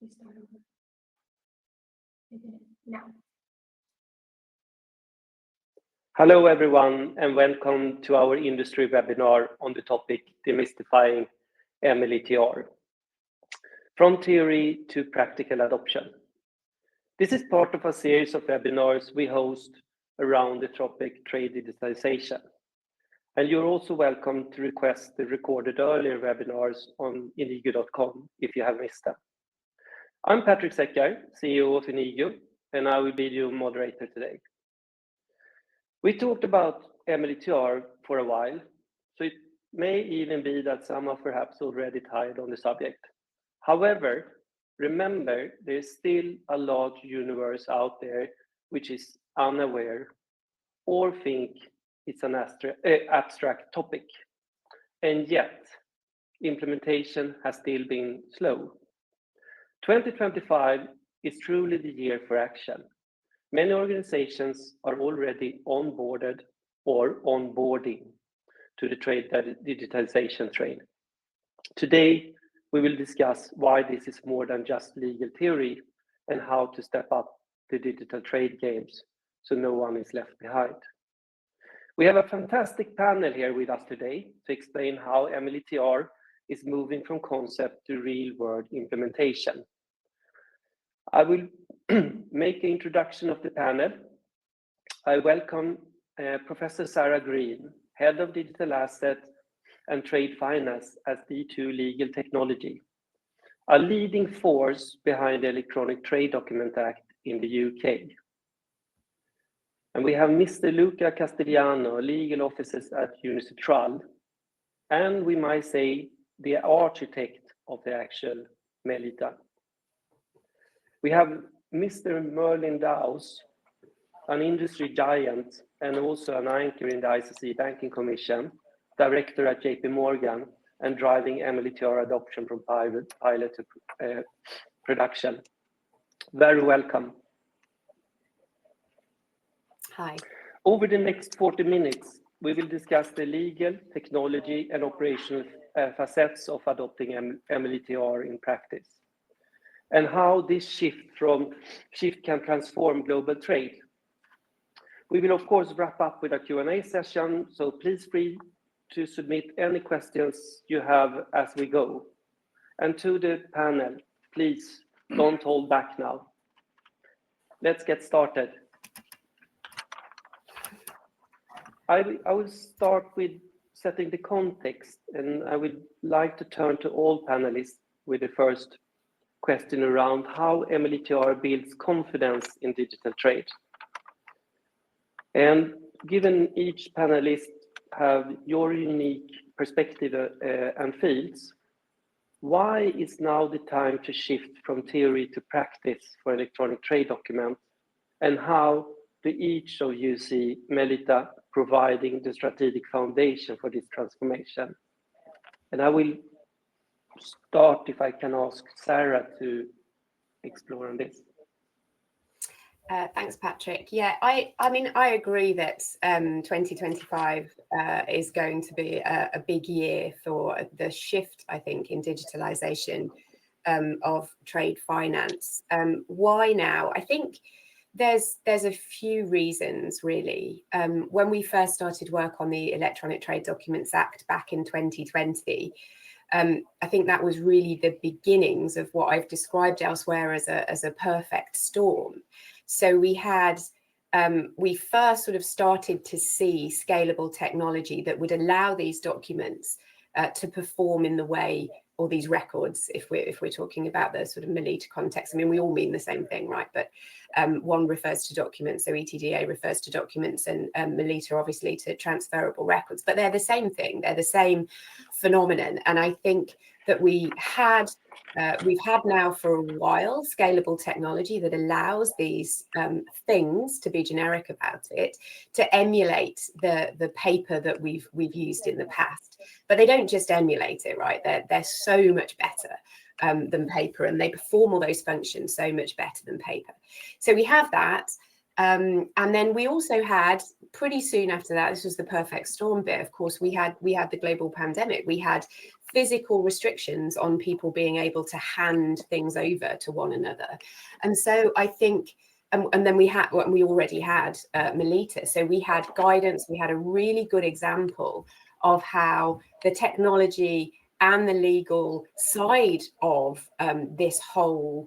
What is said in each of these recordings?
We start over. Now. Hello everyone and welcome to our industry webinar on the topic Demystifying MLETR. From theory to practical adoption. This is part of a series of webinars we host around the topic trade digitalization. And you're also welcome to request the recorded earlier webinars on enigio.com if you have missed them. I'm Patrik Zekkar, CEO of Enigio, and I will be your moderator today. We talked about MLETR for a while, so it may even be that some are perhaps already tired on the subject. However, remember there's still a large universe out there which is unaware or think it's an abstract topic. And yet, implementation has still been slow. 2025 is truly the year for action. Many organizations are already onboarded or onboarding to the trade digitalization train. Today, we will discuss why this is more than just legal theory and how to step up the digital trade games so no one is left behind. We have a fantastic panel here with us today to explain how MLETR is moving from concept to real-world implementation. I will make an introduction of the panel. I welcome Professor Sarah Green, Head of Digital Asset and Trade Finance at D2 Legal Technology, a leading force behind the Electronic Trade Document Act in the UK. And we have Mr. Luca Castellani, Legal Officer at UNCITRAL, and we might say the architect of the actual MLETR. We have Mr. Merlin Dowse, an industry giant and also an anchor in the ICC Banking Commission, Director at JP Morgan, and driving MLETR adoption from pilot to production. Very welcome. Hi. Over the next 40 minutes, we will discuss the legal, technology, and operational facets of adopting MLETR in practice, and how this shift can transform global trade. We will of course wrap up with a Q&A session, so please free to submit any questions you have as we go. And to the panel, please don't hold back now. Let's get started. I will start with setting the context, and I would like to turn to all panelists with the first question around how MLETR builds confidence in digital trade. And given each panelist have your unique perspective and fields, why is now the time to shift from theory to practice for electronic trade documents, and how do each of you see MLETR providing the strategic foundation for this transformation? And I will start, if I can ask Sarah to explore on this. Thanks, Patrik. Yeah, I mean, I agree that 2025 is going to be a big year for the shift, I think, in digitalization of trade finance. Why now? I think there's a few reasons, really. When we first started work on the Electronic Trade Documents Act back in 2020, I think that was really the beginnings of what I've described elsewhere as a perfect storm. So we first sort of started to see scalable technology that would allow these documents to perform in the way, or these records, if we're talking about the sort of MLETR context. I mean, we all mean the same thing, right? But one refers to documents, so ETDA refers to documents, and MLETR obviously to transferable records. But they're the same thing. They're the same phenomenon. And I think that we've had now for a while scalable technology that allows these things, to be generic about it, to emulate the paper that we've used in the past. But they don't just emulate it, right? They're so much better than paper, and they perform all those functions so much better than paper. So we have that. And then we also had, pretty soon after that, this was the perfect storm bit, of course, we had the global pandemic. We had physical restrictions on people being able to hand things over to one another. And so I think, and then we already had MLETR. So we had guidance, we had a really good example of how the technology and the legal side of this whole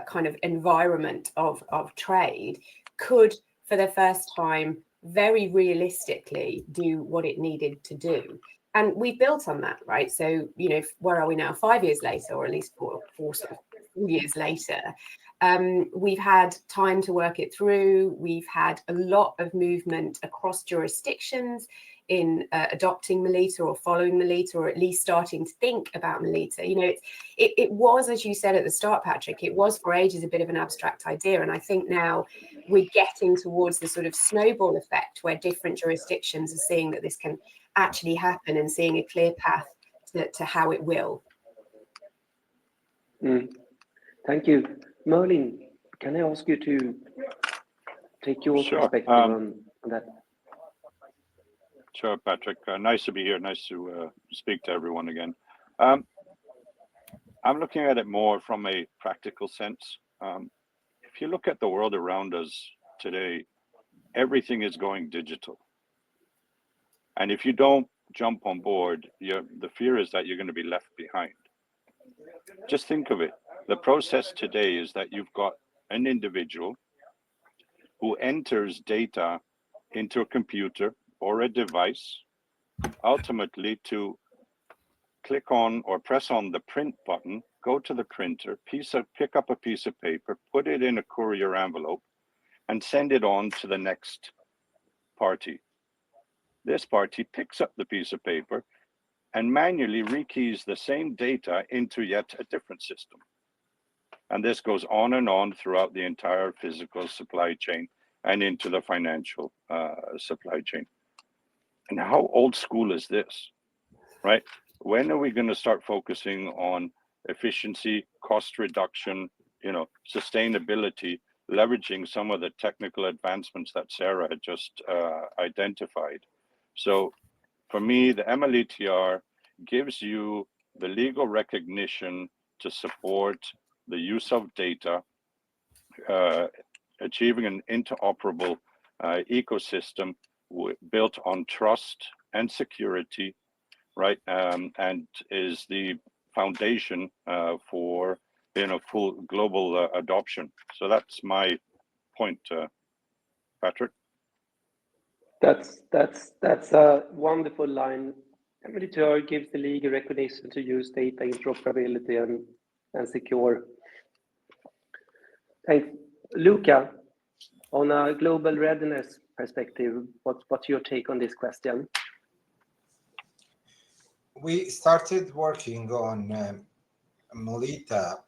kind of environment of trade could, for the first time, very realistically do what it needed to do. And we built on that, right? So, you know, where are we now? 5 years later, or at least four years later, we've had time to work it through. We've had a lot of movement across jurisdictions in adopting MLETR or following MLETR, or at least starting to think about MLETR. You know, it was, as you said at the start, Patrik, it was for ages a bit of an abstract idea. And I think now we're getting towards the sort of snowball effect where different jurisdictions are seeing that this can actually happen and seeing a clear path to how it will. Thank you. Merlin, can I ask you to take your perspective on that? Sure, Patrik. Nice to be here. Nice to speak to everyone again. I'm looking at it more from a practical sense. If you look at the world around us today, everything is going digital. And if you don't jump on board, the fear is that you're going to be left behind. Just think of it. The process today is that you've got an individual who enters data into a computer or a device, ultimately to click on or press on the print button, go to the printer, pick up a piece of paper, put it in a courier envelope, and send it on to the next party. This party picks up the piece of paper and manually rekeys the same data into yet a different system. And this goes on and on throughout the entire physical supply chain and into the financial supply chain. And how old school is this, right? When are we going to start focusing on efficiency, cost reduction, you know, sustainability, leveraging some of the technical advancements that Sarah had just identified? So for me, the MLETR gives you the legal recognition to support the use of data, achieving an interoperable ecosystem built on trust and security, right? And is the foundation for, you know, full global adoption. So that's my point, Patrik. That's a wonderful line. MLETR gives the legal recognition to use data interoperability and secure. Thanks. Luca, on a global readiness perspective, what's your take on this question? We started working on MLETR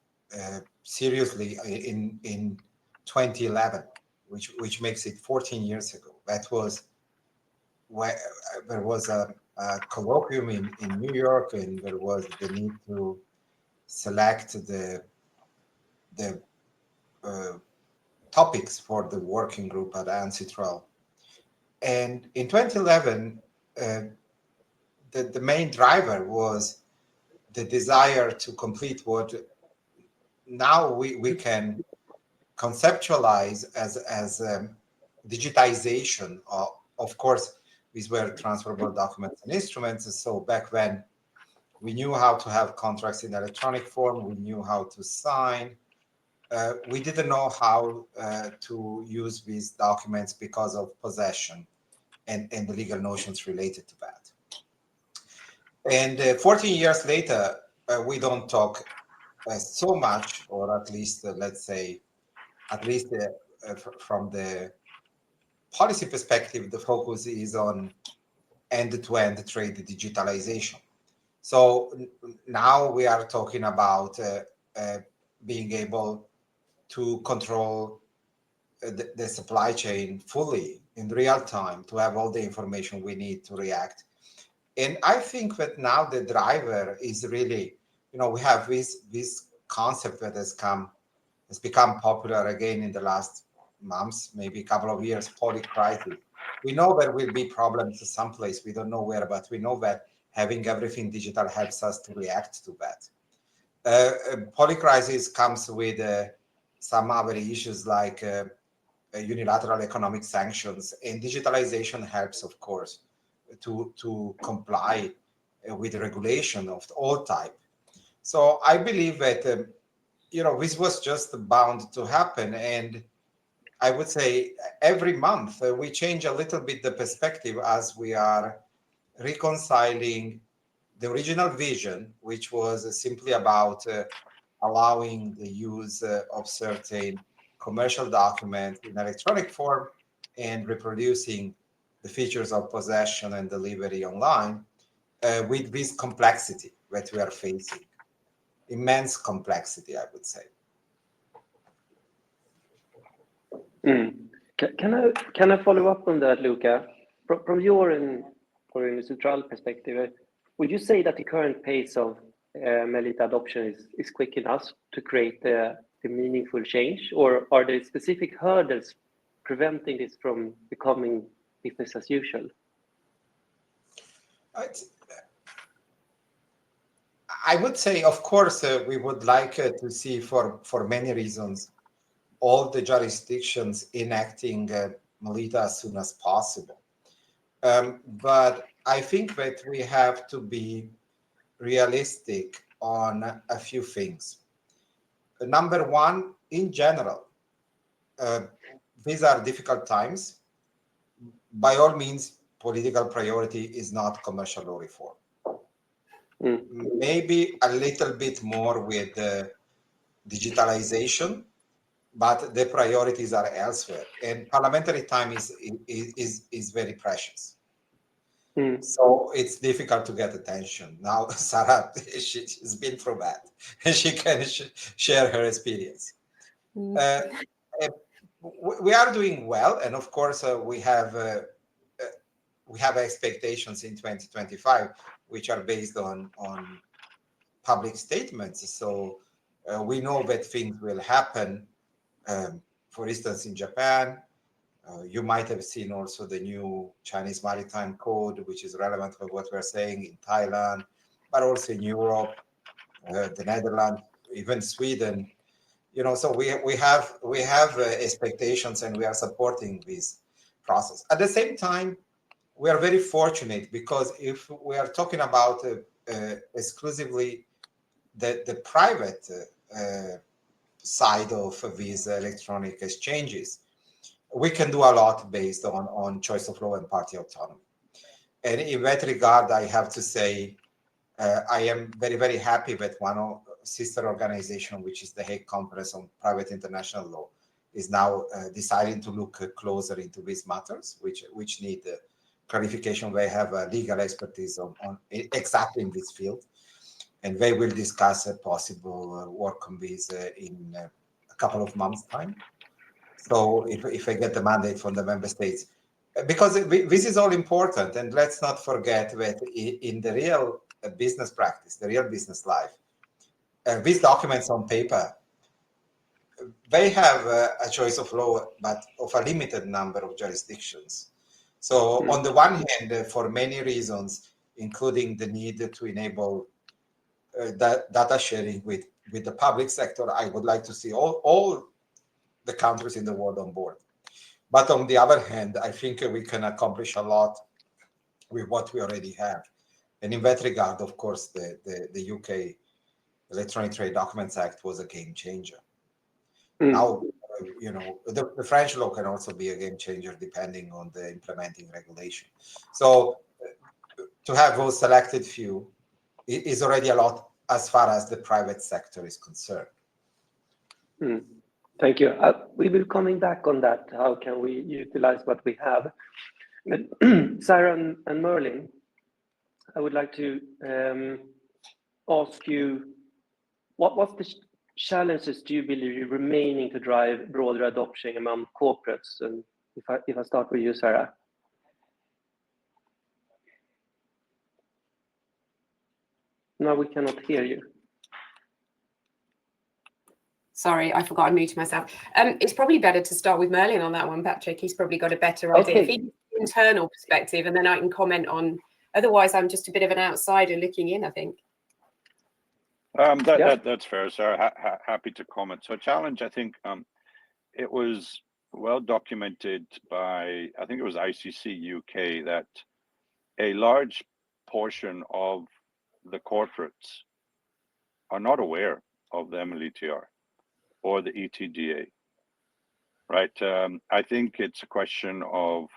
seriously in 2011, which makes it 14 years ago. That was where there was a colloquium in New York, and there was the need to select the topics for the working group at UNCITRAL. And in 2011, the main driver was the desire to complete what now we can conceptualize as digitization. Of course, these were transferable documents and instruments. So back then, we knew how to have contracts in electronic form. We knew how to sign. We didn't know how to use these documents because of possession and the legal notions related to that. And 14 years later, we don't talk so much, or at least, let's say, from the policy perspective, the focus is on end-to-end trade digitalization. So now we are talking about being able to control the supply chain fully in real time, to have all the information we need to react. And I think that now the driver is really, you know, we have this concept that has become popular again in the last months, maybe a couple of years, polycrisis. We know there will be problems someplace. We don't know where, but we know that having everything digital helps us to react to that. Polycrisis comes with some other issues like unilateral economic sanctions, and digitalization helps, of course, to comply with regulation of all type. So I believe that this was just bound to happen, and I would say every month we change a little bit the perspective as we are reconciling the original vision, which was simply about allowing the use of certain commercial documents in electronic form and reproducing the features of possession and delivery online, with this complexity that we are facing. Immense complexity, I would say. Can I follow up on that, Luca? From your and UNCITRAL perspective, would you say that the current pace of MLETR adoption is quick enough to create the meaningful change, or are there specific hurdles preventing this from becoming business as usual? I would say, of course, we would like to see, for many reasons, all the jurisdictions enacting MLETR as soon as possible. But I think that we have to be realistic on a few things. Number one, in general, these are difficult times. By all means, political priority is not commercial law reform. Maybe a little bit more with digitalization, but the priorities are elsewhere, and parliamentary time is very precious. So it's difficult to get attention. Now, Sarah, she's been through that, and she can share her experience. We are doing well, and of course, we have expectations in 2025, which are based on public statements. So we know that things will happen. For instance, in Japan, you might have seen also the new Chinese Maritime Code, which is relevant for what we're saying in Thailand, but also in Europe, the Netherlands, even Sweden. So we have expectations, and we are supporting this process. At the same time, we are very fortunate, because if we are talking about exclusively the private side of these electronic exchanges, we can do a lot based on choice of law and party autonomy. And in that regard, I have to say, I am very, very happy that one sister organization, which is the Hague Conference on Private International Law, is now deciding to look closer into these matters, which need clarification. They have legal expertise on exactly in this field, and they will discuss a possible work on this in a couple of months' time. So if I get the mandate from the member states, because this is all important, and let's not forget that in the real business practice, the real business life, these documents on paper, they have a choice of law, but of a limited number of jurisdictions. So on the one hand, for many reasons, including the need to enable data sharing with the public sector, I would like to see all the countries in the world on board. But on the other hand, I think we can accomplish a lot with what we already have. And in that regard, of course, the UK Electronic Trade Documents Act was a game changer. Now, the French law can also be a game changer depending on the implementing regulation. So to have those selected few is already a lot as far as the private sector is concerned. Thank you. We will coming back on that. How can we utilize what we have? But Sarah and Merlin, I would like to ask you, what's the challenges do you believe remaining to drive broader adoption among corporates? And if I start with you, Sarah. No, we cannot hear you. Sorry, I forgot to mute myself. It's probably better to start with Merlin on that one, Patrik. He's probably got a better idea. If he internal perspective, and then I can comment on Otherwise, I'm just a bit of an outsider looking in, I think. That's fair, Sarah. Happy to comment. So challenge, I think it was well documented by, I think it was ICC UK, that a large portion of the corporates are not aware of the MLETR or the ETDA, right? I think it's a question of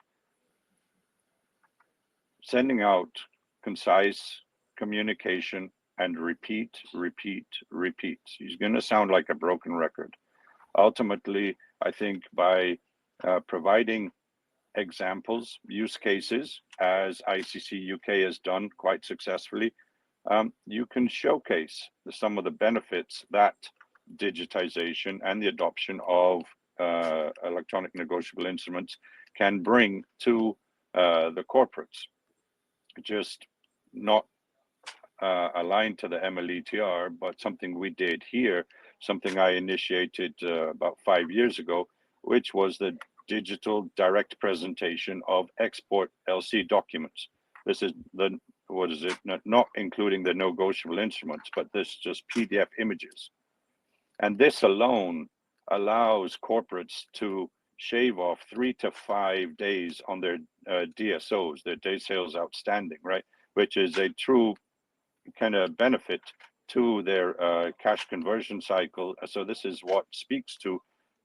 sending out concise communication and repeat. He's going to sound like a broken record. Ultimately, I think by providing examples, use cases, as ICC UK has done quite successfully, you can showcase some of the benefits that digitization and the adoption of electronic negotiable instruments can bring to the corporates. Just not aligned to the MLETR, but something we did here, something I initiated about 5 years ago, which was the digital direct presentation of export LC documents. This is the, what is it, not including the negotiable instruments, but this just PDF images. And this alone allows corporates to shave off 3 to 5 days on their DSOs, their day sales outstanding, right? Which is a true kind of benefit to their cash conversion cycle. So this is what speaks to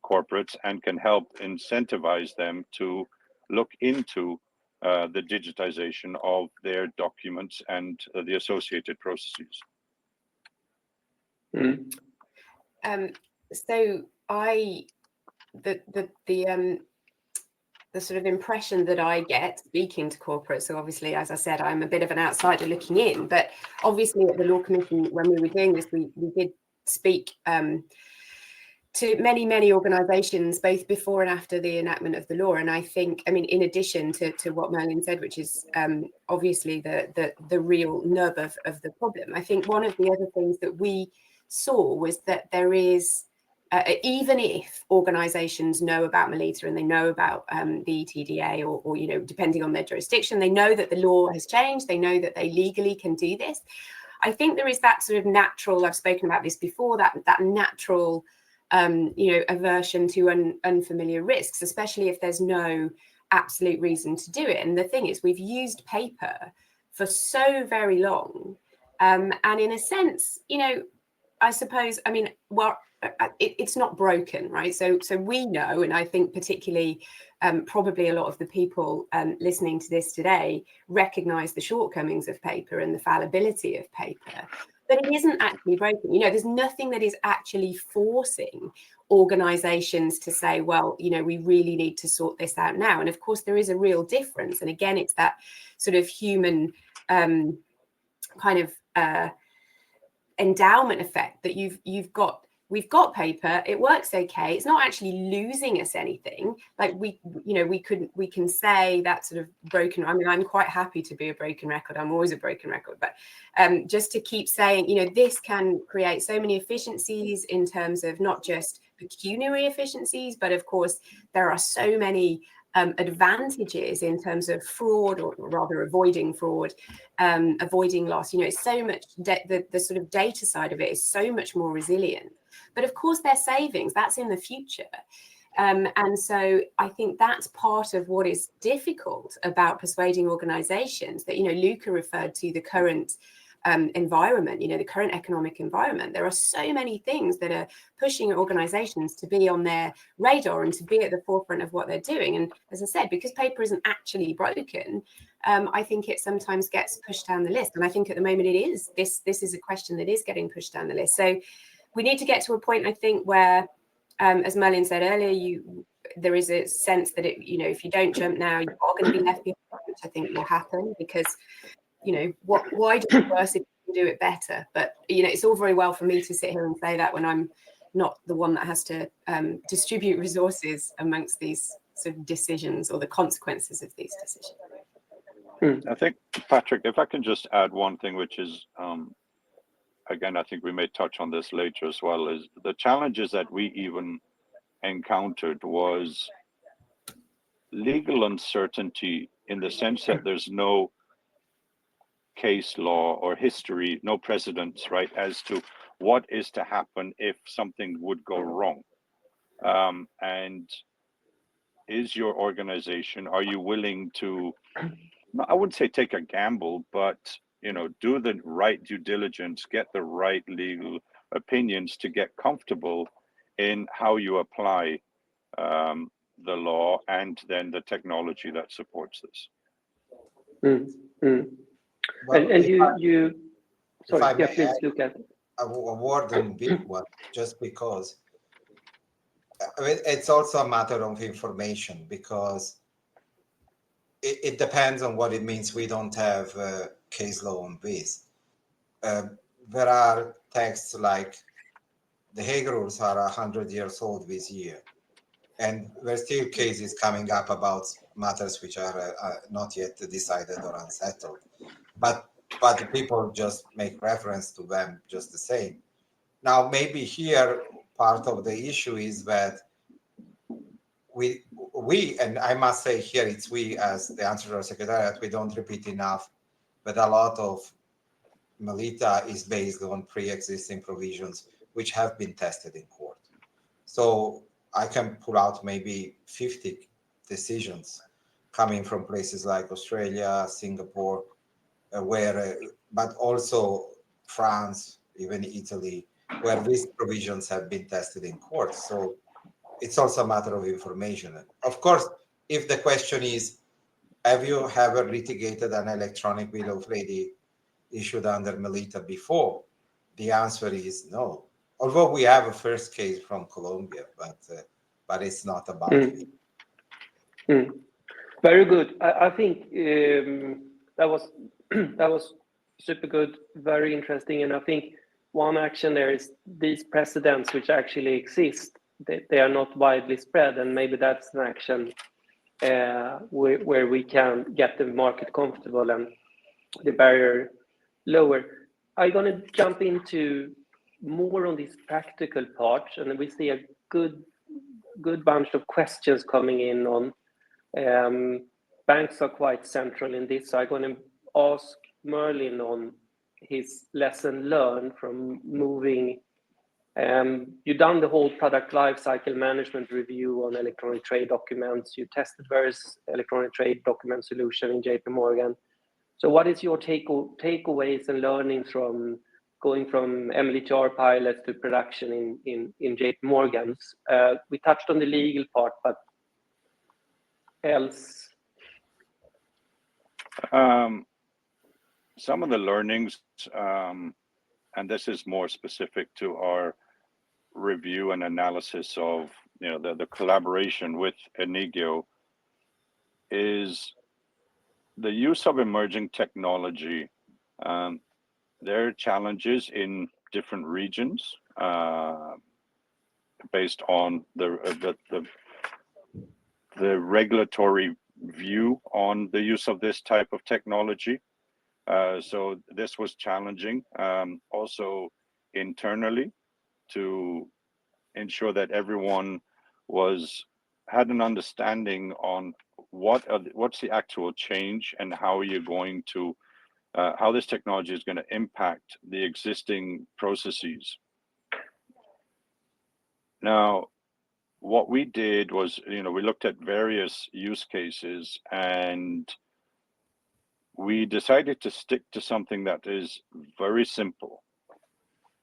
corporates and can help incentivize them to look into the digitization of their documents and the associated processes. So the sort of impression that I get speaking to corporates, so obviously, as I said, I'm a bit of an outsider looking in, but obviously at the Law Commission, when we were doing this, we did speak to many organisations, both before and after the enactment of the law. And I think, I mean, in addition to what Merlin said, which is obviously the real nub of the problem, I think one of the other things that we saw was that there is, even if organisations know about MLETR and they know about the ETDA, or you know, depending on their jurisdiction, they know that the law has changed, they know that they legally can do this. I think there is that sort of natural, I've spoken about this before, that natural you know, aversion to unfamiliar risks, especially if there's no absolute reason to do it. And the thing is, we've used paper for so very long, and in a sense, you know, I suppose, I mean, well, it's not broken, right? So we know, and I think particularly probably a lot of the people listening to this today recognize the shortcomings of paper and the fallibility of paper, but it isn't actually broken. You know, there's nothing that is actually forcing organizations to say, well, you know, we really need to sort this out now. And of course, there is a real difference. And again, it's that sort of human kind of endowment effect that we've got paper, it works okay, it's not actually losing us anything. Like we can say that sort of broken, I mean, I'm quite happy to be a broken record, I'm always a broken record, but just to keep saying, you know, this can create so many efficiencies in terms of not just pecuniary efficiencies, but of course there are so many advantages in terms of fraud, or rather avoiding fraud, avoiding loss. You know, it's so much, the sort of data side of it is so much more resilient. But of course, their savings, that's in the future. And so I think that's part of what is difficult about persuading organizations that, you know, Luca referred to the current environment, you know, the current economic environment. There are so many things that are pushing organizations to be on their radar and to be at the forefront of what they're doing. And as I said, because paper isn't actually broken, I think it sometimes gets pushed down the list. And I think at the moment it is. This is a question that is getting pushed down the list. So we need to get to a point, I think, where, as Merlin said earlier, there is a sense that, you know, if you don't jump now, you are going to be left behind, which I think will happen, because, you know, why do it worse if you can do it better? But, you know, it's all very well for me to sit here and say that when I'm not the one that has to distribute resources amongst these sort of decisions or the consequences of these decisions. I think, Patrik, if I can just add one thing, which is, again, I think we may touch on this later as well, is the challenges that we even encountered was legal uncertainty, in the sense that there's no case law or history, no precedents, right, as to what is to happen if something would go wrong. And is your organization, are you willing to, I wouldn't say take a gamble, but do the right due diligence, get the right legal opinions to get comfortable in how you apply the law and then the technology that supports this. Well, And if you I sorry, yeah, may please add look at a word on big one, just because it's also a matter of information, because it depends on what it means. We don't have case law on this. There are texts like the Hague Rules are 100 years old this year, and there's still cases coming up about matters which are not yet decided or unsettled. But people just make reference to them just the same. Now, maybe here part of the issue is that we and I must say here it's we as the UNCITRAL Secretariat, we don't repeat enough, but a lot of MLETR is based on pre-existing provisions which have been tested in court. So I can pull out maybe 50 decisions coming from places like Australia, Singapore, but also France, even Italy, where these provisions have been tested in court. So it's also a matter of information. Of course, if the question is, have you ever litigated an electronic bill of lading issued under MLETR before? The answer is no. Although we have a first case from Colombia, but it's not about it. Very good. I think that was super good, very interesting, and I think one action there is these precedents which actually exist. They are not widely spread, and maybe that's an action where we can get the market comfortable and the barrier lower. I'm going to jump into more on this practical part, and we see a good bunch of questions coming in on banks are quite central in this. So I'm going to ask Merlin on his lesson learned from moving. You've done the whole product lifecycle management review on electronic trade documents. You tested various electronic trade document solution in JP Morgan. So what is your takeaways and learnings from going from MLETR pilots to production in JP Morgan's? We touched on the legal part, but else? Some of the learnings, and this is more specific to our review and analysis of the collaboration with Enigio, is the use of emerging technology. There are challenges in different regions based on the regulatory view on the use of this type of technology. So this was challenging also internally to ensure that everyone had an understanding on what's the actual change and how you're going to how this technology is going to impact the existing processes. Now, what we did was, we looked at various use cases, and we decided to stick to something that is very simple.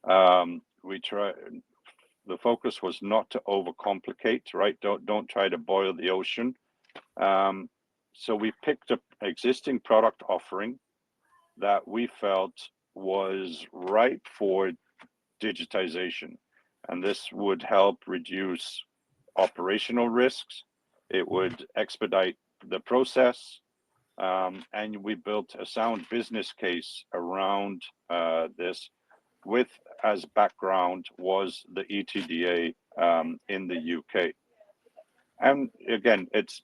The focus was not to overcomplicate, right? Don't try to boil the ocean. So we picked an existing product offering that we felt was right for digitization. And this would help reduce operational risks. It would expedite the process. And we built a sound business case around this, with as background was the ETDA in the UK. And again, it's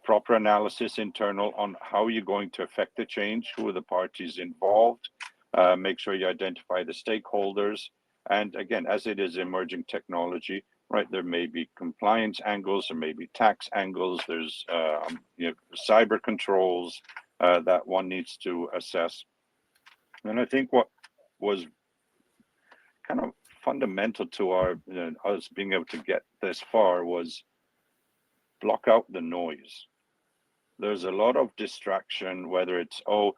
proper analysis internal on how you're going to affect the change, who are the parties involved, make sure you identify the stakeholders. And again, as it is emerging technology, right, there may be compliance angles, there may be tax angles, there's cyber controls that one needs to assess. And I think what was kind of fundamental to our us being able to get this far was block out the noise. There's a lot of distraction, whether it's, oh,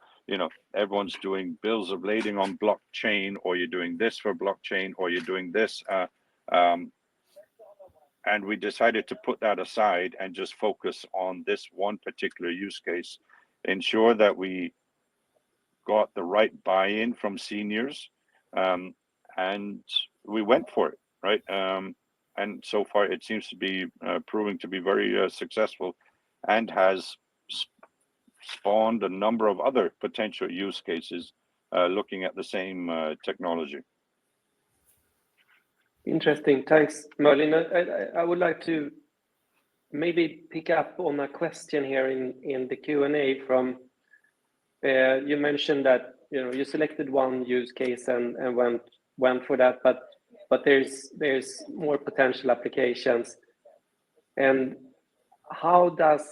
everyone's doing bills of lading on blockchain, or you're doing this for blockchain, or you're doing this. And we decided to put that aside and just focus on this one particular use case, ensure that we got the right buy-in from seniors, and we went for it, right? And so far it seems to be proving to be very successful, and has spawned a number of other potential use cases looking at the same technology. Interesting. Thanks, Merlin. I would like to maybe pick up on a question here in the Q&A from, you mentioned that you selected one use case and went for that, but there's more potential applications. And how does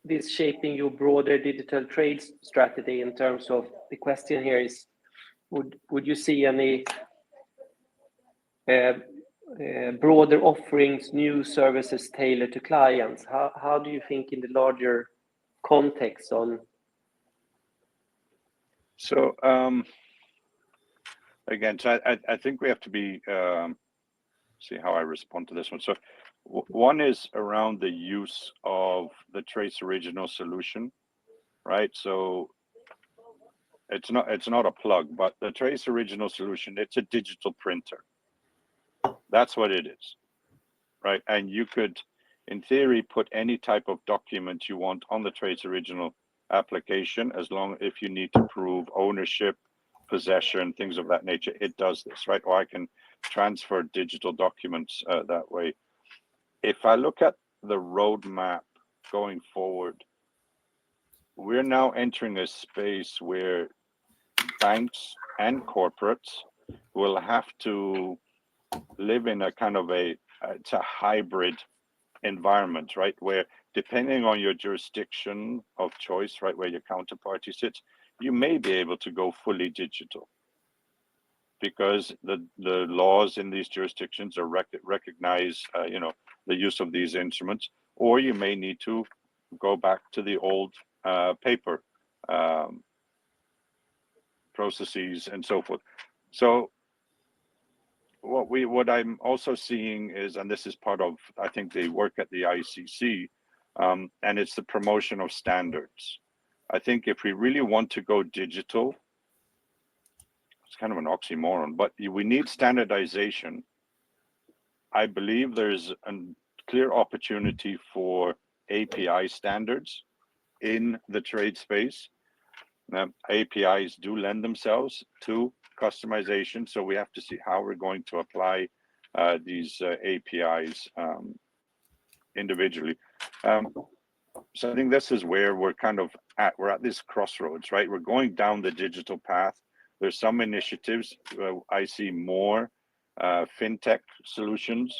this shaping your broader digital trade strategy in terms of, the question here is, would you see any broader offerings, new services tailored to clients? How do you think in the larger context on? So again, so I think we have to be see how I respond to this one. So one is around the use of the trace original solution, right? So it's not a plug, but the trace original solution, it's a digital printer. That's what it is, right? And you could, in theory, put any type of document you want on the trace original application, as long if you need to prove ownership, possession, things of that nature, it does this, right? Or I can transfer digital documents that way. If I look at the roadmap going forward, we're now entering a space where banks and corporates will have to live in a kind of it's a hybrid environment, right? Where depending on your jurisdiction of choice, right, where your counterparty sits, you may be able to go fully digital, because the laws in these jurisdictions are recognize the use of these instruments, or you may need to go back to the old paper processes and so forth. So what I'm also seeing is, and this is part of, I think, the work at the ICC, and it's the promotion of standards. I think if we really want to go digital, it's kind of an oxymoron, but we need standardization. I believe there's a clear opportunity for API standards in the trade space. APIs do lend themselves to customization, so we have to see how we're going to apply these APIs individually. So I think this is where we're kind of we're at this crossroads, right? We're going down the digital path. There's some initiatives. I see more fintech solutions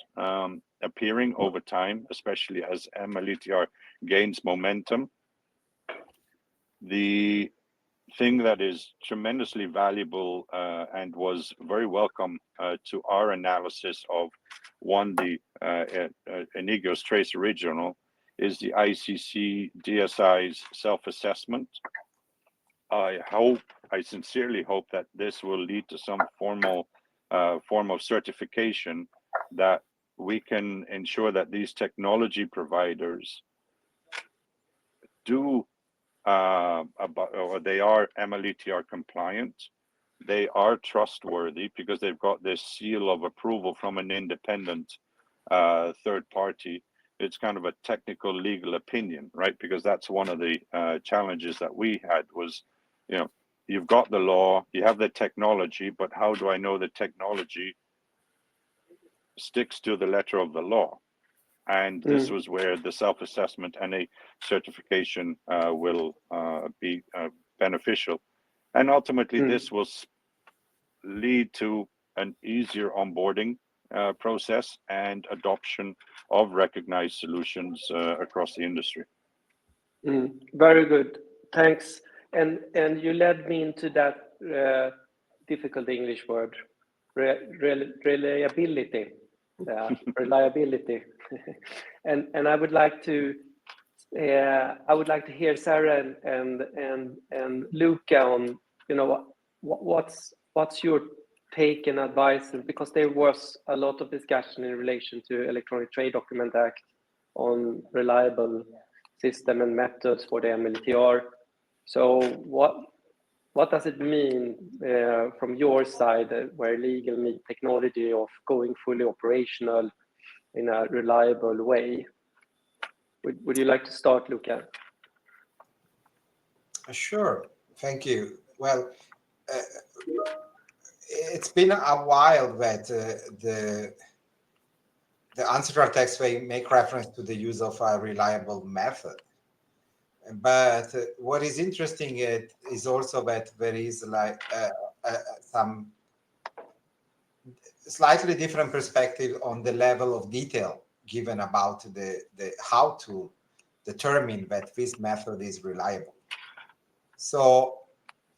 appearing over time, especially as MLETR gains momentum. The thing that is tremendously valuable and was very welcome to our analysis of the Enigio's Trace Original is the ICC DSI's self-assessment. I sincerely hope that this will lead to some formal form of certification, that we can ensure that these technology providers do or they are MLETR compliant, they are trustworthy, because they've got this seal of approval from an independent third party. It's kind of a technical legal opinion, right? Because that's one of the challenges that we had was, you've got the law, you have the technology, but how do I know the technology sticks to the letter of the law? And this was where the self-assessment and a certification will be beneficial. And ultimately, this will lead to an easier onboarding process and adoption of recognized solutions across the industry. Very good. Thanks. And you led me into that difficult English word, reliability. Reliability. and I would like to hear Sarah and Luca on, you know, what's your take and advice, because there was a lot of discussion in relation to Electronic Trade Document Act on reliable system and methods for the MLETR. So what does it mean from your side, where legal meet technology, of going fully operational in a reliable way? Would you like to start, Luca? Sure, thank you. Well, it's been a while that the UNCITRAL text may make reference to the use of a reliable method. But what is interesting is also that there is like some slightly different perspective on the level of detail given about the how to determine that this method is reliable. So,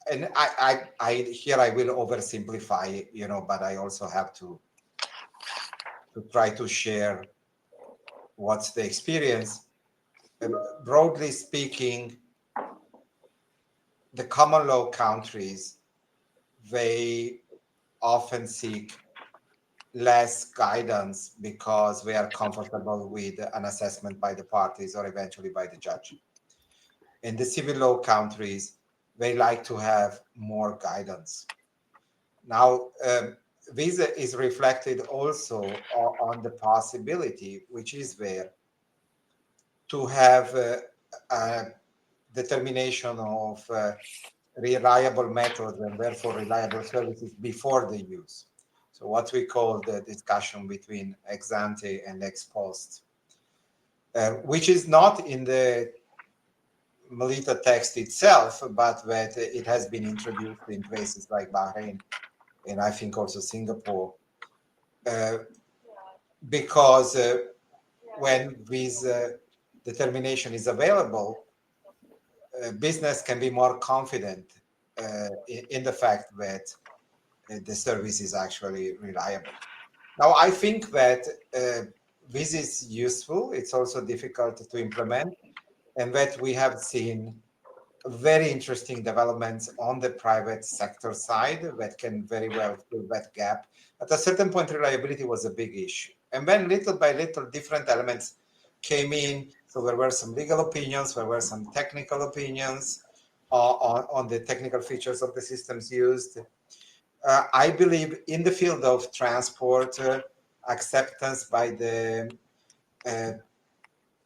and I here I will oversimplify, you know, but I also have to try to share what's the experience. Broadly speaking, the common law countries, they often seek less guidance because they are comfortable with an assessment by the parties or eventually by the judge. In the civil law countries, they like to have more guidance. Now, this is reflected also on the possibility, which is there, to have a determination of reliable methods and therefore reliable services before the use. So what we call the discussion between ex ante and ex post, which is not in the MLETR text itself, but that it has been introduced in places like Bahrain and I think also Singapore, because when this determination is available, business can be more confident in the fact that the service is actually reliable. Now, I think that this is useful. It's also difficult to implement, and that we have seen very interesting developments on the private sector side that can very well fill that gap. At a certain point, reliability was a big issue. And then little by little, different elements came in. So there were some legal opinions, there were some technical opinions on the technical features of the systems used. I believe in the field of transport, acceptance by the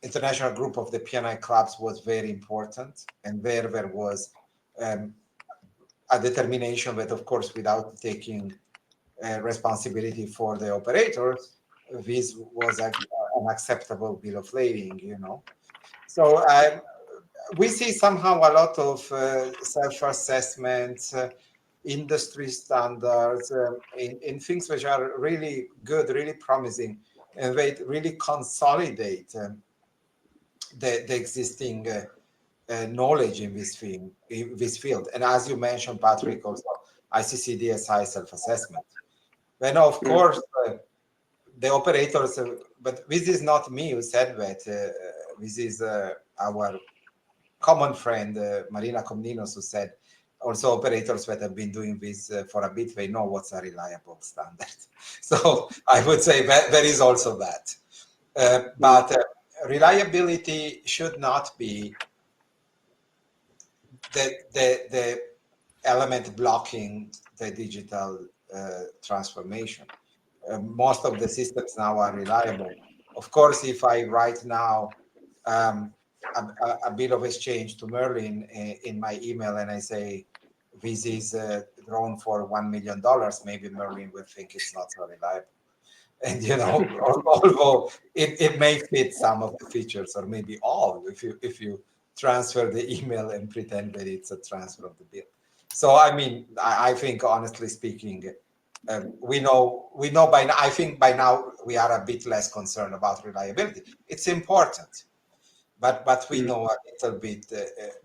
international group of the P&I clubs was very important. And there was a determination that, of course, without taking responsibility for the operators, this was an acceptable bill of lading, you know. So we see somehow a lot of self-assessments, industry standards, in things which are really good, really promising, and they really consolidate the existing knowledge in this field. And as you mentioned, Patrik, also ICC DSI self-assessment. Then, of course, the operators, but this is not me who said that. This is our common friend, Marina Komninos, who said also operators that have been doing this for a bit, they know what's a reliable standard. So I would say that there is also that. But reliability should not be the element blocking the digital transformation. Most of the systems now are reliable. Of course, if I write now a bit of exchange to Merlin in my email and I say, this is drawn for $1 million, maybe Merlin will think it's not so reliable. And, you know, although it may fit some of the features, or maybe all, if you transfer the email and pretend that it's a transfer of the bill. So, I mean, I think, honestly speaking, we know by now, I think by now we are a bit less concerned about reliability. It's important, but we know a little bit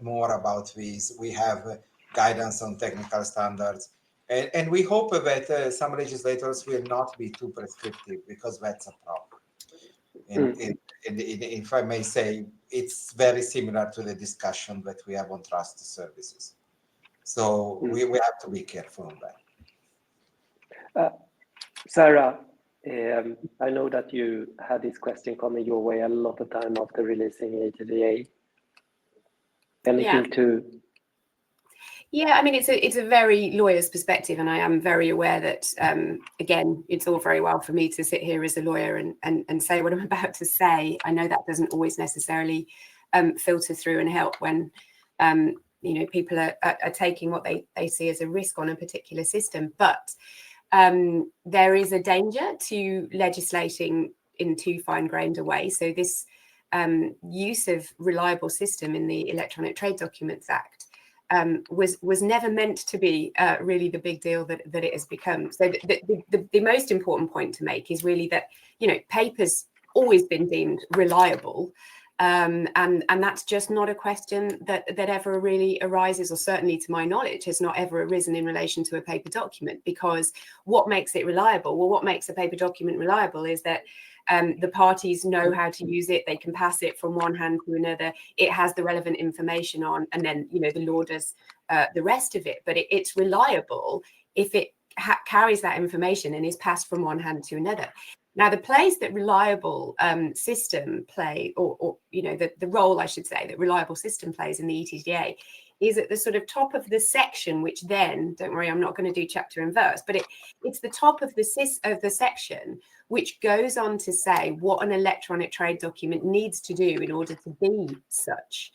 more about these. We have guidance on technical standards. And we hope that some legislators will not be too prescriptive, because that's a problem. And if I may say, it's very similar to the discussion that we have on trust services. So we have to be careful on that. Sarah, I know that you had this question coming your way a lot of time after releasing ETDA. Anything to? Yeah, I mean, it's a very lawyer's perspective, and I am very aware that, again, it's all very well for me to sit here as a lawyer and say what I'm about to say. I know that doesn't always necessarily filter through and help when, people are taking what they see as a risk on a particular system. But there is a danger to legislating in too fine-grained a way. So this use of reliable system in the Electronic Trade Documents Act was never meant to be really the big deal that it has become. So the most important point to make is really that, paper's always been deemed reliable. And that's just not a question that ever really arises, or certainly to my knowledge has not ever arisen in relation to a paper document. Because what makes it reliable? Well, what makes a paper document reliable is that the parties know how to use it. They can pass it from one hand to another. It has the relevant information on, and then the law does the rest of it. But it's reliable if it carries that information and is passed from one hand to another. Now, the place that reliable system play, or the role, I should say, that reliable system plays in the ETDA is at the sort of top of the section, which then, don't worry, I'm not going to do chapter and verse, but it's the top of the section, which goes on to say what an electronic trade document needs to do in order to be such.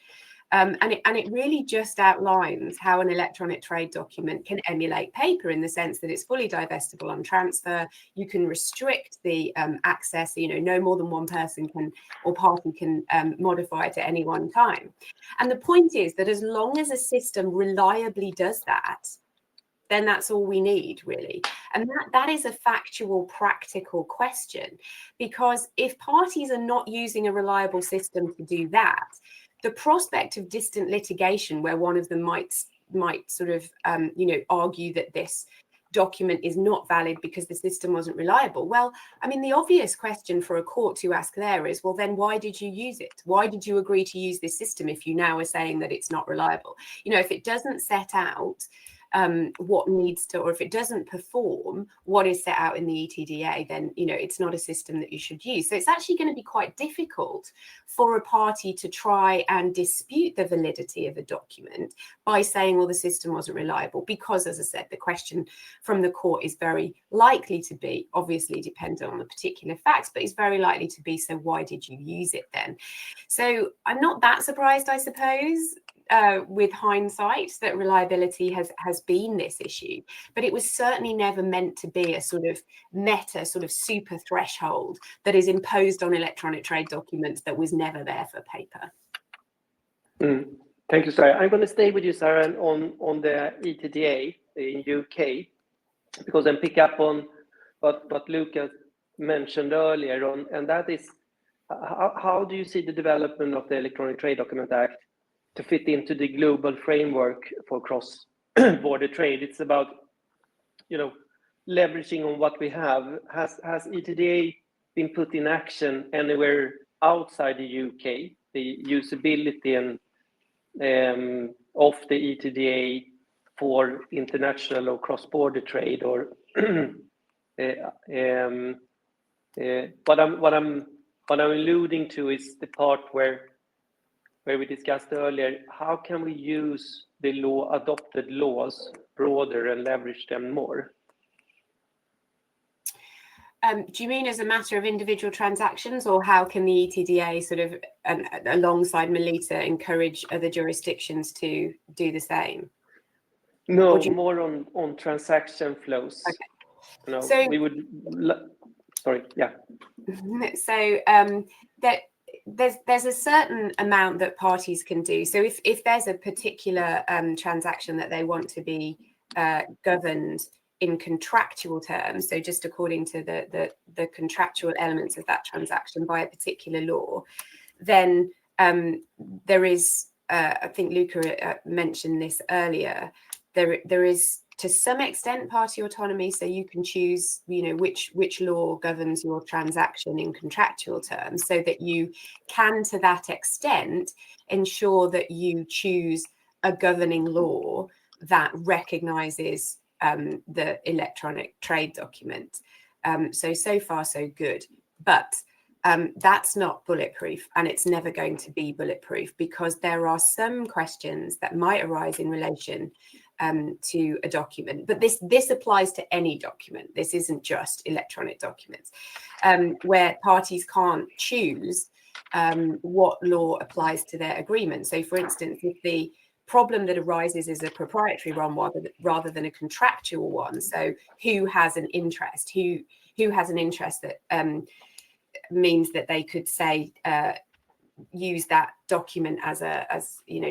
And it really just outlines how an electronic trade document can emulate paper, in the sense that it's fully divestible on transfer. You can restrict the access, no more than one person can or party can modify it at any one time. And the point is that as long as a system reliably does that, then that's all we need, really. And that is a factual, practical question, because if parties are not using a reliable system to do that, the prospect of distant litigation, where one of them might sort of argue that this document is not valid because the system wasn't reliable. Well, I mean, the obvious question for a court to ask there is, well, then why did you use it? Why did you agree to use this system if you now are saying that it's not reliable? If it doesn't set out what needs to, or if it doesn't perform what is set out in the ETDA, then it's not a system that you should use. So it's actually going to be quite difficult for a party to try and dispute the validity of a document by saying, well, the system wasn't reliable, because, as I said, the question from the court is very likely to be, obviously dependent on the particular facts, but it's very likely to be, so why did you use it then? So I'm not that surprised, I suppose, with hindsight, that reliability has been this issue, but it was certainly never meant to be a sort of meta, sort of super threshold that is imposed on electronic trade documents that was never there for paper. Thank you, Sarah. I'm going to stay with you, Sarah, on the ETDA in UK, because then pick up on what Luca mentioned earlier on, and that is how do you see the development of the Electronic Trade Document Act to fit into the global framework for cross-border trade? It's about, leveraging on what we have. Has ETDA been put in action anywhere outside the UK? The usability and of the ETDA for international or cross-border trade, or what I'm alluding to is the part where we discussed earlier, how can we use the adopted laws broader and leverage them more? Do you mean as a matter of individual transactions, or how can the ETDA sort of, alongside MLETR, encourage other jurisdictions to do the same? No, more on transaction flows. Okay. So we would. Sorry. Yeah. So that. There's a certain amount that parties can do. So if there's a particular transaction that they want to be governed in contractual terms, so just according to the contractual elements of that transaction by a particular law, then there is I think Luca mentioned this earlier, there is to some extent party autonomy, so you can choose, which law governs your transaction in contractual terms, so that you can, to that extent, ensure that you choose a governing law that recognizes the electronic trade document. So far, so good. But that's not bulletproof, and it's never going to be bulletproof, because there are some questions that might arise in relation to a document. But this applies to any document. This isn't just electronic documents, where parties can't choose what law applies to their agreement. So, for instance, if the problem that arises is a proprietary one rather than a contractual one, so who has an interest? Who has an interest that means that they could say use that document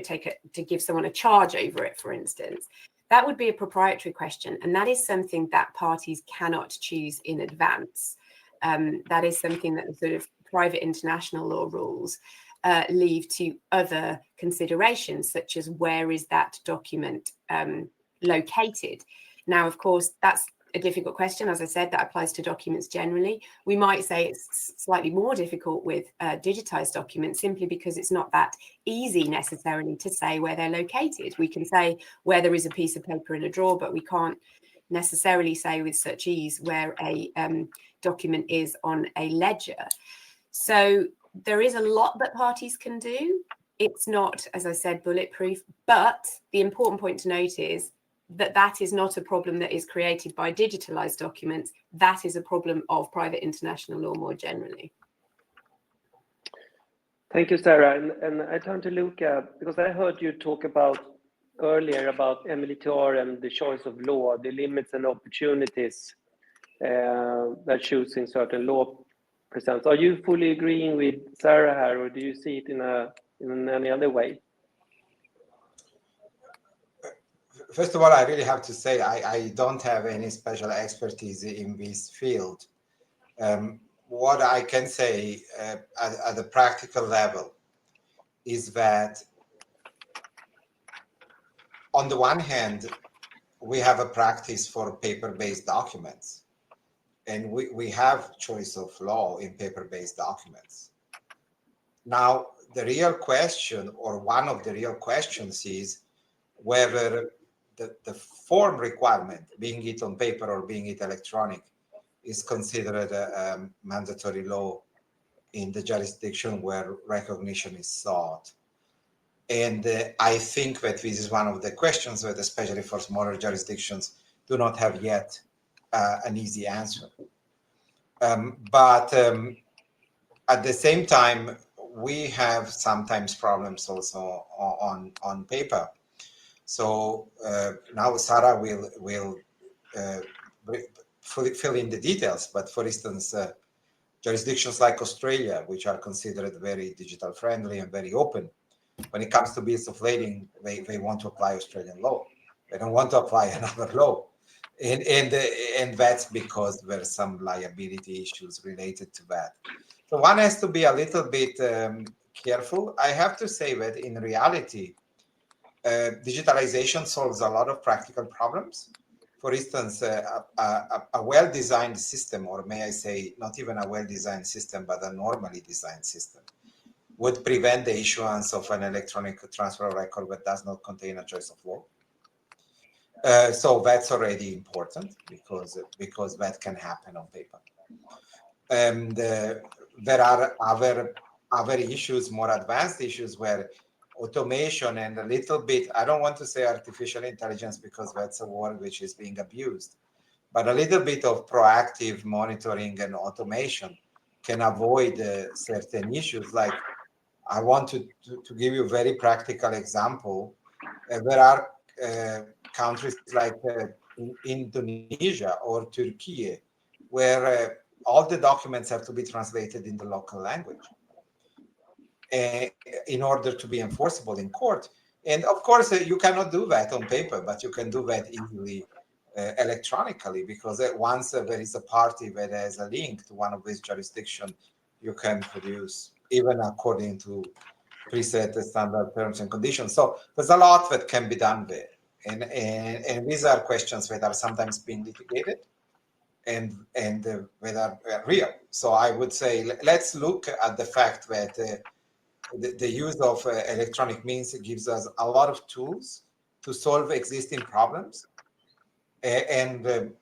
take it to give someone a charge over it, for instance. That would be a proprietary question, and that is something that parties cannot choose in advance. That is something that the sort of private international law rules leave to other considerations, such as where is that document located. Now, of course, that's a difficult question. As I said, that applies to documents generally. We might say it's slightly more difficult with digitized documents, simply because it's not that easy necessarily to say where they're located. We can say where there is a piece of paper in a drawer, but we can't necessarily say with such ease where a document is on a ledger. So there is a lot that parties can do. It's not, as I said, bulletproof, but the important point to note is that is not a problem that is created by digitalized documents. That is a problem of private international law more generally. Thank you, Sarah. And I turn to Luca, because I heard you talk earlier about MLETR and the choice of law, the limits and opportunities that choosing certain law presents. Are you fully agreeing with Sarah here, or do you see it in any other way? First of all, I really have to say I don't have any special expertise in this field. What I can say at the practical level is that on the one hand, we have a practice for paper-based documents, and we have choice of law in paper-based documents. Now, the real question, or one of the real questions, is whether the form requirement, being it on paper or being it electronic, is considered a mandatory law in the jurisdiction where recognition is sought. And I think that this is one of the questions that, especially for smaller jurisdictions, do not have yet an easy answer. But at the same time, we have sometimes problems also on paper. So now Sarah will fill in the details. But for instance, jurisdictions like Australia, which are considered very digital friendly and very open, when it comes to bills of lading, they want to apply Australian law. They don't want to apply another law. And that's because there's some liability issues related to that. So one has to be a little bit careful. I have to say that in reality, digitalization solves a lot of practical problems. For instance, a well-designed system, or may I say, not even a well-designed system, but a normally designed system, would prevent the issuance of an electronic transferable record that does not contain a choice of law. So that's already important, because that can happen on paper. And there are other issues, more advanced issues, where automation and a little bit, I don't want to say artificial intelligence because that's a word which is being abused, but a little bit of proactive monitoring and automation can avoid certain issues. Like, I want to give you a very practical example. There are countries like Indonesia or Turkey, where all the documents have to be translated in the local language in order to be enforceable in court. And of course, you cannot do that on paper, but you can do that easily electronically, because once there is a party that has a link to one of these jurisdictions, you can produce, even according to preset standard terms and conditions. So there's a lot that can be done there. And these are questions that are sometimes being litigated and that are real. So I would say let's look at the fact that the use of electronic means gives us a lot of tools to solve existing problems. And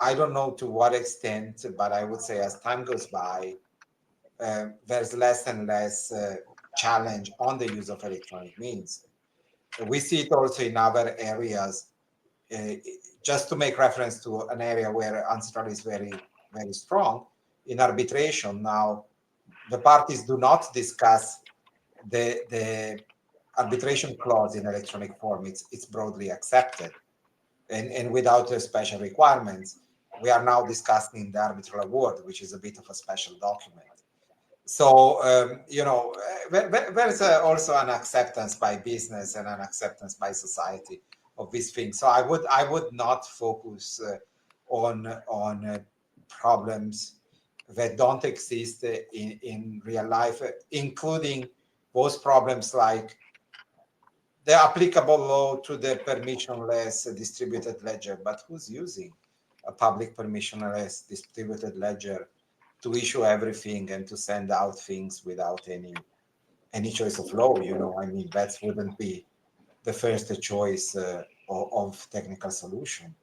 I don't know to what extent, but I would say as time goes by, there's less and less challenge on the use of electronic means. We see it also in other areas. Just to make reference to an area where UNCITRAL is very, very strong, in arbitration now, the parties do not discuss the arbitration clause in electronic form. It's broadly accepted. And without special requirements, we are now discussing the arbitral award, which is a bit of a special document. So, there's also an acceptance by business and an acceptance by society of these things. So I would not focus on problems that don't exist in real life, including those problems like the applicable law to the permissionless distributed ledger. But who's using a public permissionless distributed ledger to issue everything and to send out things without any choice of law? I mean, that wouldn't be the first choice of technical solution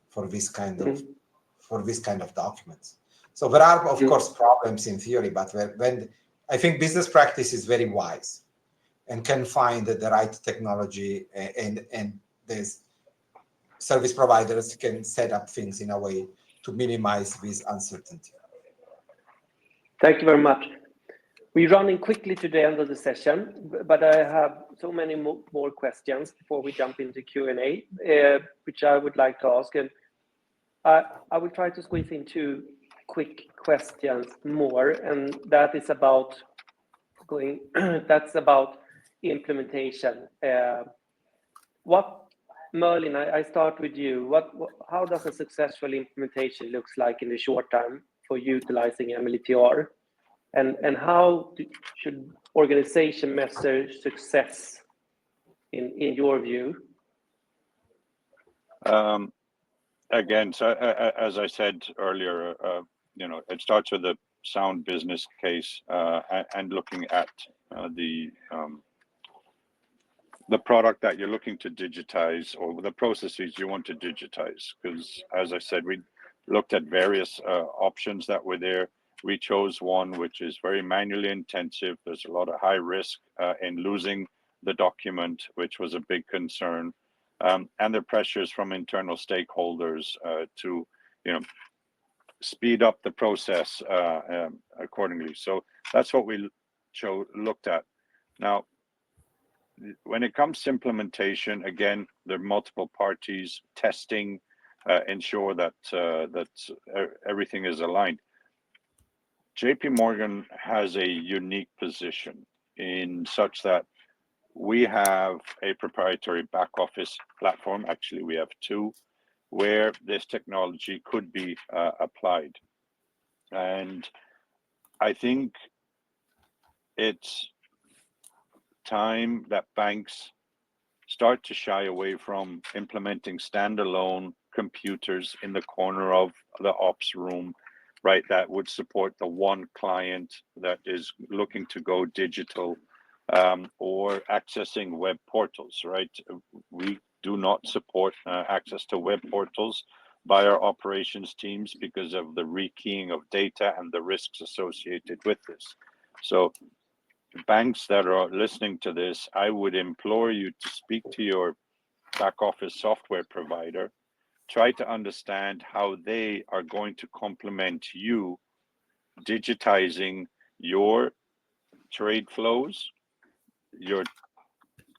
for this kind of documents. So there are, of course, problems in theory, but when I think business practice is very wise and can find the right technology, and there's service providers can set up things in a way to minimize this uncertainty. Thank you very much. We're running quickly to the end of the session, but I have so many more questions before we jump into Q&A, which I would like to ask. And I will try to squeeze in 2 quick questions more, and that is about implementation. Merlin, I start with you. How does a successful implementation looks like in the short term for utilizing MLETR? And how should organization measure success in your view? Again, so as I said earlier, it starts with a sound business case and looking at the product that you're looking to digitize or the processes you want to digitize. Because as I said, we looked at various options that were there. We chose one which is very manually intensive. There's a lot of high risk in losing the document, which was a big concern. And the pressures from internal stakeholders to, speed up the process accordingly. So that's what we looked at. Now, when it comes to implementation, again, there are multiple parties testing, ensure that everything is aligned. JP Morgan has a unique position in such that we have a proprietary back office platform. Actually, we have 2 where this technology could be applied. And I think it's time that banks start to shy away from implementing standalone computers in the corner of the ops room, right, that would support the one client that is looking to go digital, or accessing web portals, right? We do not support access to web portals by our operations teams because of the rekeying of data and the risks associated with this. So banks that are listening to this, I would implore you to speak to your back office software provider. Try to understand how they are going to complement you digitizing your trade flows, your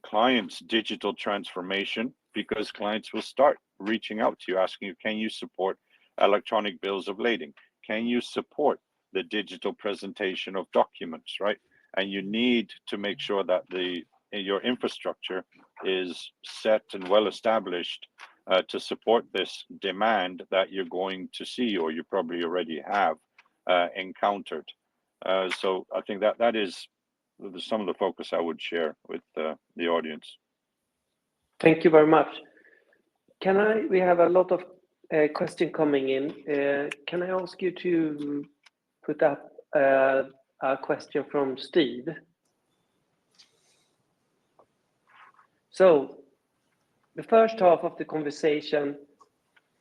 clients' digital transformation, because clients will start reaching out to you, asking you, can you support electronic bills of lading? Can you support the digital presentation of documents, right? And you need to make sure that your infrastructure is set and well established to support this demand that you're going to see, or you probably already have encountered. So I think that is some of the focus I would share with the audience. Thank you very much. We have a lot of questions coming in. Can I ask you to put up a question from Steve? So the first half of the conversation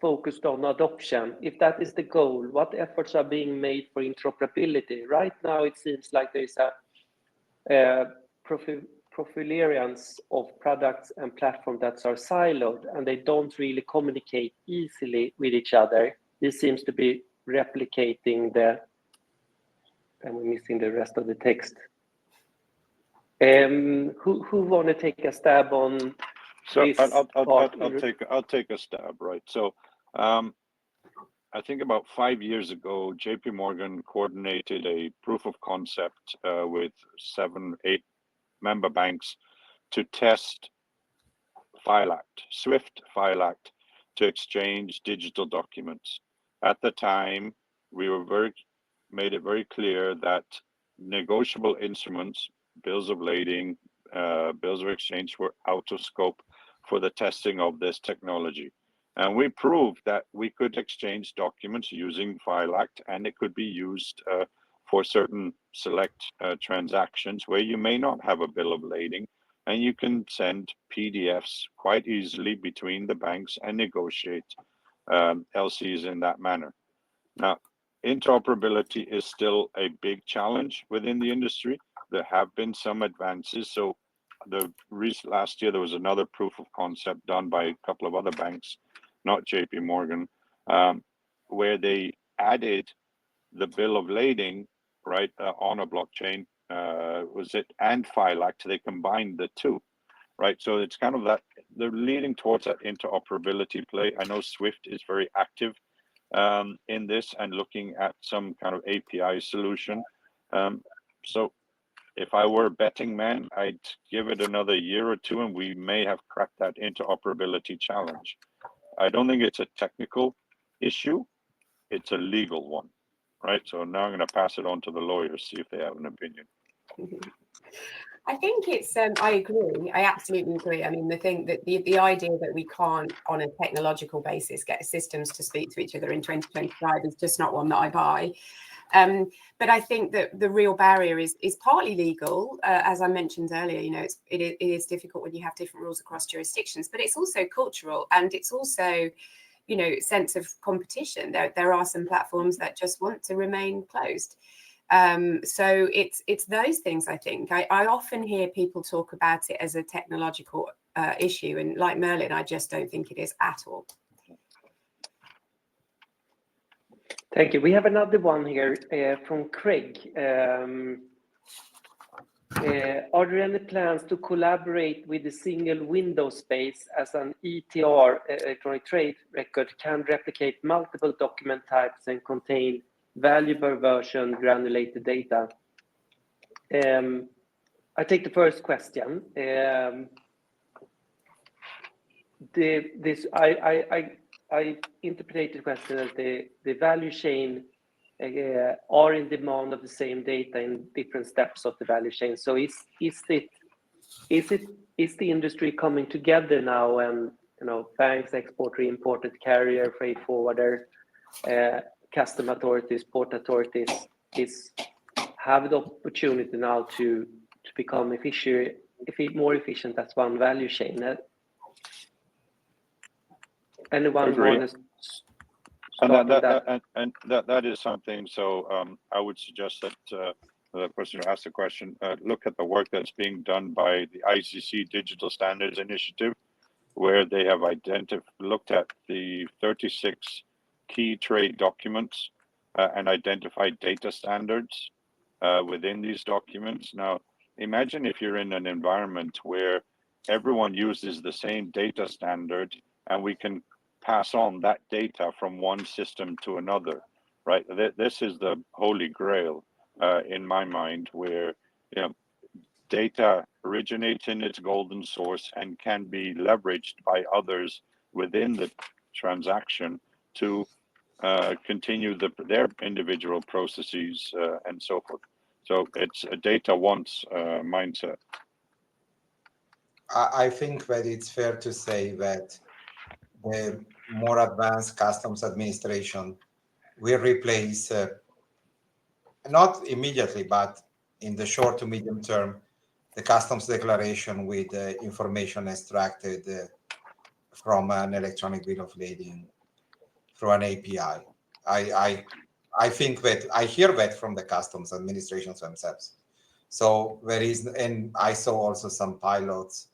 focused on adoption. If that is the goal, what efforts are being made for interoperability? Right now, it seems like there is a proliferance of products and platforms that are siloed, and they don't really communicate easily with each other. This seems to be replicating and we're missing the rest of the text. Who want to take a stab on? So this I'll take a stab, right? So I think about 5 years ago, JP Morgan coordinated a proof of concept with 7, 8 member banks to test FileAct, Swift FileAct, to exchange digital documents. At the time, we made it very clear that negotiable instruments, bills of lading, bills of exchange were out of scope for the testing of this technology. And we proved that we could exchange documents using FileAct, and it could be used for certain select transactions where you may not have a bill of lading, and you can send PDFs quite easily between the banks and negotiate LCs in that manner. Now, interoperability is still a big challenge within the industry. There have been some advances. So last year, there was another proof of concept done by a couple of other banks, not JP Morgan, where they added the bill of lading, right, on a blockchain, and FileAct. They combined the two, right? So it's kind of that they're leading towards that interoperability play. I know Swift is very active in this and looking at some kind of API solution. So if I were a betting man, I'd give it another year or two, and we may have cracked that interoperability challenge. I don't think it's a technical issue; it's a legal one, right? So now I'm going to pass it on to the lawyers, see if they have an opinion. I think it's, I agree. I absolutely agree. I mean, the idea that we can't, on a technological basis, get systems to speak to each other in 2025 is just not one that I buy. But I think that the real barrier is partly legal, as I mentioned earlier. You know, it is difficult when you have different rules across jurisdictions, but it's also cultural, and it's also, you know, sense of competition. There are some platforms that just want to remain closed. So it's those things. I think I often hear people talk about it as a technological issue, and like Merlin, I just don't think it is at all. Thank you. We have another one here from Craig. Are there any plans to collaborate with a single window space as an ETR, electronic trade record, can replicate multiple document types and contain valuable version granulated data? I take the first question. I interpreted the question as the value chain are in demand of the same data in different steps of the value chain. So is the industry coming together now, and you know, banks, exporter, importer, carrier, freight forwarder, custom authorities, port authorities have the opportunity now to become more efficient as one value chain? Anyone want to that is something. So I would suggest that the person who asked the question look at the work that's being done by the ICC Digital Standards Initiative, where they have looked at the 36 key trade documents and identified data standards within these documents. Now, imagine if you're in an environment where everyone uses the same data standard, and we can pass on that data from one system to another, right? This is the holy grail in my mind, where data originates in its golden source and can be leveraged by others within the transaction to continue their individual processes and so forth. So it's a data once mindset. I think that it's fair to say that the more advanced customs administration will replace, not immediately, but in the short to medium term, the customs declaration with information extracted from an electronic bill of lading through an API. I think that I hear that from the customs administrations themselves. So there is, and I saw also some pilots.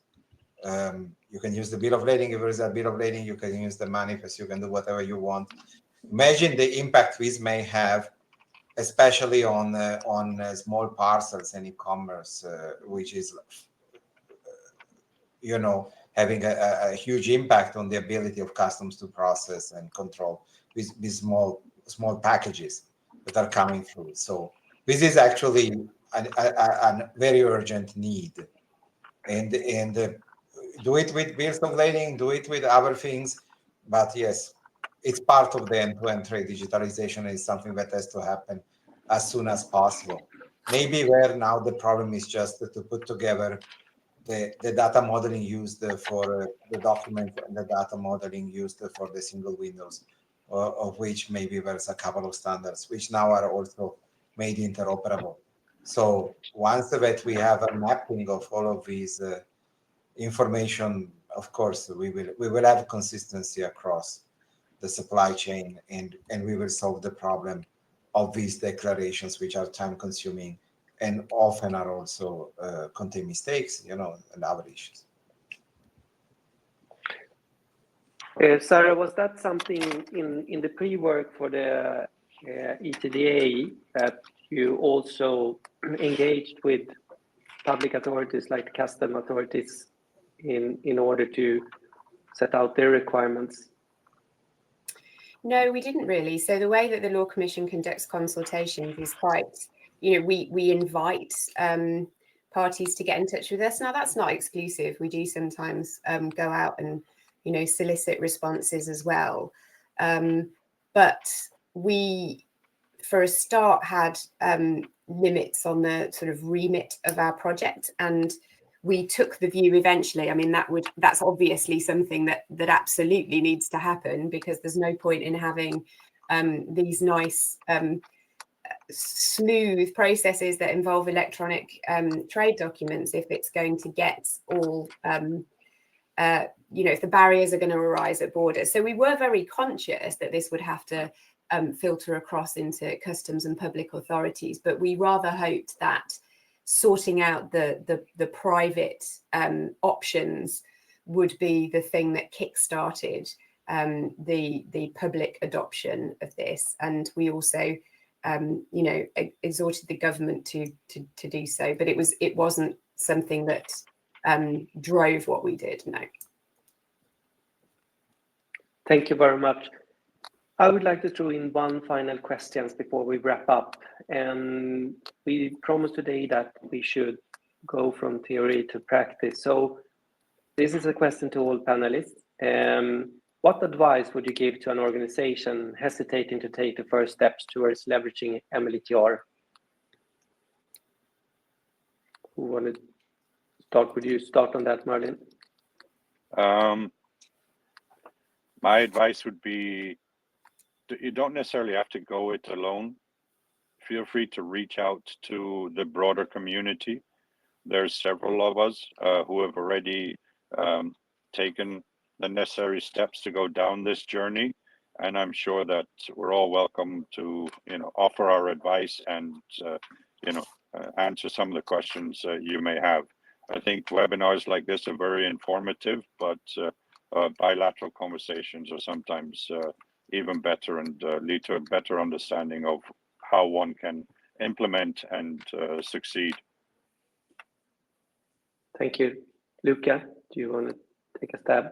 You can use the bill of lading. If there is a bill of lading, you can use the manifest. You can do whatever you want. Imagine the impact this may have, especially on small parcels and e-commerce, which is, having a huge impact on the ability of customs to process and control these small packages that are coming through. So this is actually a very urgent need, and do it with bills of lading, do it with other things, but yes, it's part of the end-to-end trade digitalization. Is something that has to happen as soon as possible. Maybe where now the problem is just to put together the data modeling used for the document and the data modeling used for the single windows, of which maybe there's a couple of standards which now are also made interoperable. So once that we have a mapping of all of these information, of course, we will have consistency across the supply chain, and we will solve the problem of these declarations, which are time consuming and often are also contain mistakes, and other issues. Sarah, was that something in the pre-work for the ETDA that you also engaged with public authorities like custom authorities in order to set out their requirements? No, we didn't really. So the way that the Law Commission conducts consultations is quite, we invite parties to get in touch with us. Now, that's not exclusive. We do sometimes go out and, solicit responses as well. But we, for a start, had limits on the sort of remit of our project, and we took the view eventually. I mean, that's obviously something that absolutely needs to happen, because there's no point in having these nice smooth processes that involve electronic trade documents if it's going to get all if the barriers are going to arise at borders. So we were very conscious that this would have to filter across into customs and public authorities, but we rather hoped that sorting out the private options would be the thing that kick-started the public adoption of this. And we also exhorted the government to do so, but it wasn't something that drove what we did. No. Thank you very much. I would like to throw in one final question before we wrap up. And we promised today that we should go from theory to practice. So this is a question to all panelists. What advice would you give to an organization hesitating to take the first steps towards leveraging MLETR? Who wanted to start? Would you start on that, Merlin? My advice would be, you don't necessarily have to go it alone. Feel free to reach out to the broader community. There's several of us who have already taken the necessary steps to go down this journey, and I'm sure that we're all welcome to offer our advice and answer some of the questions you may have. I think webinars like this are very informative, but bilateral conversations are sometimes even better and lead to a better understanding of how one can implement and succeed. Thank you. Luca, do you want to take a stab?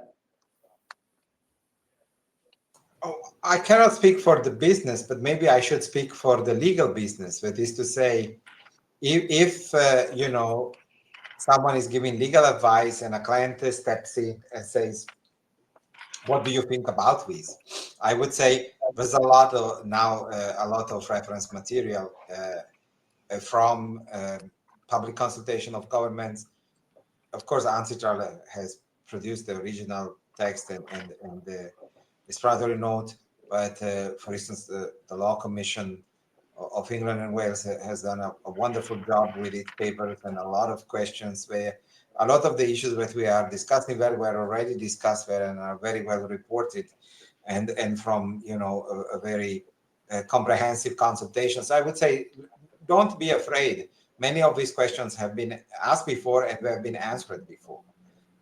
Oh, I cannot speak for the business, but maybe I should speak for the legal business. That is to say, if someone is giving legal advice and a client steps in and says, "What do you think about this?" I would say there's a lot of reference material from public consultation of governments. Of course, UNCITRAL has produced the original text and the explanatory note, but for instance, the Law Commission of England and Wales has done a wonderful job with its papers, and a lot of questions where a lot of the issues that we are discussing were already discussed and are very well reported, and from a very comprehensive consultation. So I would say, don't be afraid. Many of these questions have been asked before and have been answered before.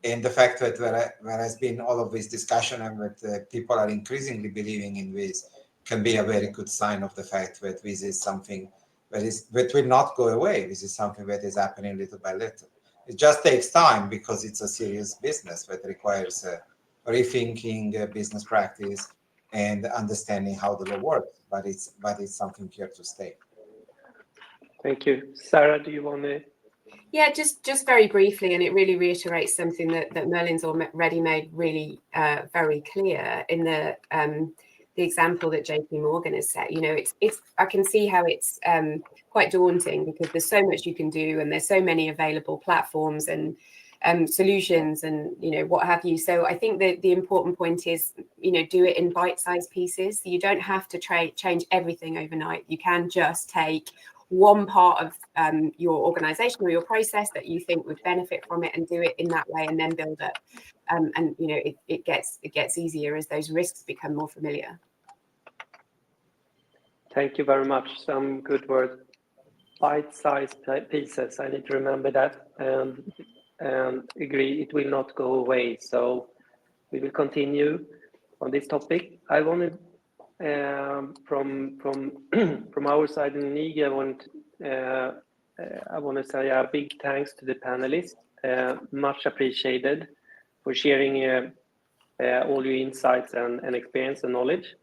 And the fact that there has been all of this discussion and that people are increasingly believing in this can be a very good sign of the fact that this is something that will not go away. This is something that is happening little by little. It just takes time because it's a serious business that requires rethinking business practice and understanding how the law works. But it's something here to stay. Thank you. Sarah, do you want to? Yeah, just very briefly, and it really reiterates something that Merlin's already made really very clear in the example that JP Morgan has set. It's I can see how it's quite daunting because there's so much you can do, and there's so many available platforms and solutions and what have you. So I think that the important point is do it in bite-sized pieces. You don't have to change everything overnight. You can just take one part of your organization or your process that you think would benefit from it and do it in that way, and then build up. And it gets easier as those risks become more familiar. Thank you very much. Some good words. Bite-sized pieces. I need to remember that and agree it will not go away. So we will continue on this topic. I wanted from our side in Enigio, I want to say a big thanks to the panelists. Much appreciated for sharing all your insights and experience and knowledge.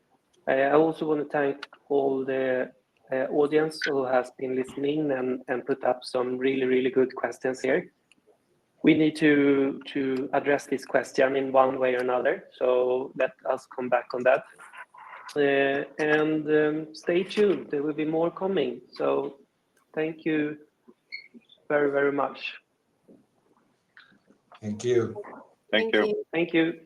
I also want to thank all the audience who has been listening and put up some really good questions here. We need to address this question in one way or another, so let us come back on that. And stay tuned, there will be more coming. So thank you very much. Thank you. Thank you. Thank you.